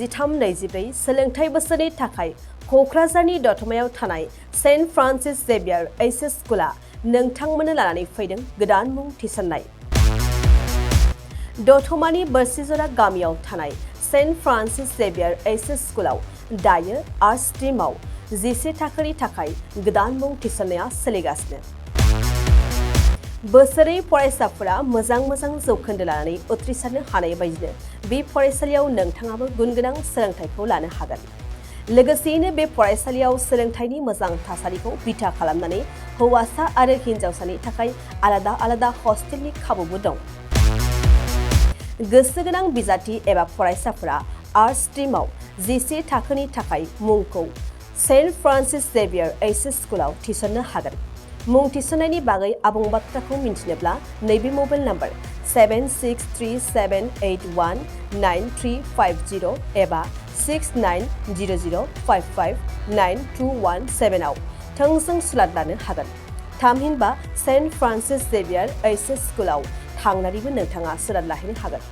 23-24 सोलोंथाइ बोसोरनि थाखाय क'क्राझारनि दतमायाव थानाय सेन्ट फ्रान्सिस जेभियार एइचएस स्कुला नोंथांमोननो लानानै फैदों गोदान मुं थिसननाय। दतमानि बोरसिजरा गामियाव थानाय सेन्ट फ्रान्सिस जेभियार एइचएस स्कुलाव दायो आर्ट्स स्ट्रीमाव 11 थाखोनि थाखाय गोदान मुं थिसननाया सोलिगासिनो। बोसोरै फरायसाफोरा मोजां जौखोन्दो लानानै उथ्रिसारनो हानाय बायदिनो बे फरायसालियाव नोंथाङाबो गुनगोनां सोलोंथाइखौ लानो हागोन। लोगोसेयैनो बे फरायसालियाव सोलोंथाइनि मोजां थासारिखौ बिथा खालामनानै हौवासा आरो हिन्जावसानि थाखाय आलादा हस्टेलनि खाबुबो दं। गोसो गोनां बिजाथि एबा फरायसाफोरा आर्ट्स स्ट्रीमाव 11 थाखोनि थाखाय मुंखौ सेन्ट फ्रान्सिस जेभियार एइचएस स्कुलाव थिसननो हागोन। मुं थिसननायनि बागै आबुं बाथ्राखौ मिन्थिनोब्ला नैबे मबाइल नाम्बार 7637819350 एबा 6900559217 आव थोंजों सुलाद लानो हागोन। थामहिनबा सेन्ट फ्रान्सिस जेभियार एइचएस स्कुलाव थांनानैबो नोंथाङा सुलाद लाहैनो हागोन।